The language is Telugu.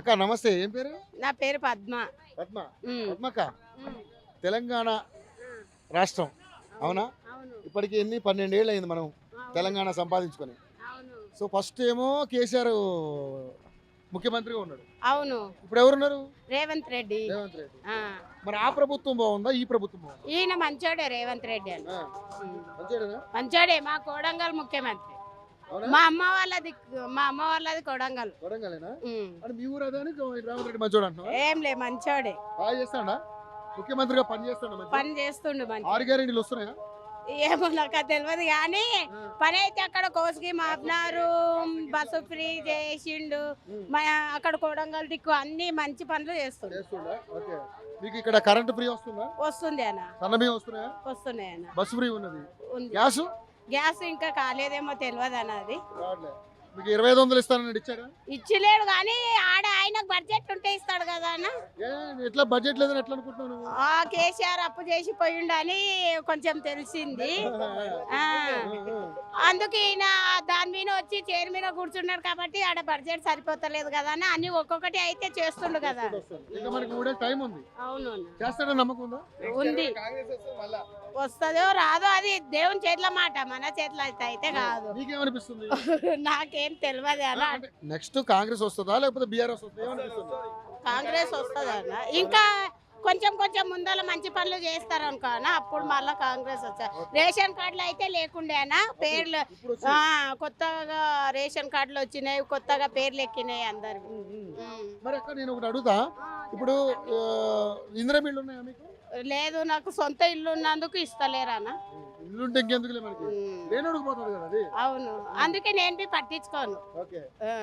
అక్క నమస్తే, ఏం పేరు? నా పేరు పద్మ. పద్మ. ఉమ్. పద్మక్క, ఉమ్. తెలంగాణ రాష్ట్రం అవునా? అవును. ఇప్పటికి ఎన్ని 12 ఏళ్ళు అయింది మనం అవును. తెలంగాణ సంపాదించుకొని. అవును. సో ఫస్ట్ ఏమో కేసీఆర్ ముఖ్యమంత్రిగా ఉన్నాడు. అవును. ఇప్పుడు ఎవరున్నారు? రేవంత్ రెడ్డి. రేవంత్ రెడ్డి. ఆ. మరి ఆ ప్రభుత్వం బాగుందా, ఈ ప్రభుత్వం బాగుందా? ఈయన మంచోడే రేవంత్ రెడ్డి అని. ఆ, ఉమ్. మంచిదేనా? మంచోడే, మా కోడంగల్ ముఖ్యమంత్రి. అవునా? మా అమ్మ వాళ్ళది కొడంగల్. వరంగలేనా? ఉమ్. అంటే మీ ఊరు అదే అని రేవంత్ రెడ్డి మంచోడు అంటున్నావా? ఏం లే, మంచోడే. బాగా చేస్తాడా? ముఖ్యమంత్రిగా పని చేస్తాడా? పని చేస్తుండు మంచి. 6 గ్యారెంటీలు వస్తున్నాయా? ఏమో నాకు అది తెలియదు కానీ ఆ. పని అయితే అక్కడ కోసుకి మాపినారు, బస్సు ఫ్రీ చేసిండు. అక్కడ కొడంగల్ దిక్కు అన్ని మంచి పనులు చేస్తుండు. చేస్తుండా? ఓకే. మీకు ఇక్కడ కరెంట్ ఫ్రీ వస్తుందా? వస్తుంది అన్న. సన్నబియ్యం వస్తున్నాయా? వస్తున్నాయి అన్న. బస్సు ఫ్రీ ఉన్నది. ఉంది. గ్యాస్ గ్యాస్ ఇంకా కాలేదేమో తెలియదు అన్న. అది రావట్లే. మీకు 2500 ఇస్తానని ఇచ్చాడా? ఇచ్చిలేడు కానీ ఆయనకు బడ్జెట్ ఉంటే ఇస్తాడు కదా అన్న. ఏ, ఎట్లా బడ్జెట్ లేదని ఎట్లా అనుకుంటున్నావు నువ్వు? ఆ కేసీఆర్ అప్పు చేసి పోయిండని కొంచెం తెలిసింది. ఆ అందుకే ఈయన దాని మీద వచ్చి చైర్ మీద కూర్చున్నాడు కాబట్టి ఆడ బడ్జెట్ సరిపోతలేదు కదా అని అన్ని ఒక్కొక్కటి అయితే చేస్తుండు కదా. ఇంకా మనకి 3 ఏళ్ళ టైం ఉంది. అవును చేస్తాడని నమ్మకం ఉందా? ఉంది. వస్తుందో రాదో అది దేవుని చేతిలో మాట, మన చేతిలో అయితే కాదు. నీకేమనిపిస్తుంది? నాకేం తెలియదు అన్న. నెక్స్ట్ కాంగ్రెస్ వస్తుందా లేకపోతే బీఆర్ఎస్ వస్తుందా? ఏమనిపిస్తుంది? కాంగ్రెస్ వస్తుంది అన్న. ఇంకా కొంచెం కొంచెం ముందర మంచి పనులు చేస్తారు అనుకో అన్న, అప్పుడు మళ్ళీ కాంగ్రెస్ వచ్చారు. రేషన్ కార్డులు అయితే లేకుండే అన్న, పేర్లు కొత్తగా రేషన్ కార్డులు వచ్చినాయి, కొత్తగా పేర్లు ఎక్కినాయి అందరికి. మరి అక్క నేను ఒకటి అడుగుతా, ఇప్పుడు ఇందిరా ఇళ్ళు ఉన్నాయా మీకు? లేదు, నాకు సొంత ఇల్లు ఉన్నందుకు ఇస్తలేరు అన్న. ఇల్లుంటే ఇంకెందుకులే మనకి, లేనోడికి పోతుంది కదా అది. అవును, అందుకే నేను పట్టించుకోను. ఓకే. ఆ.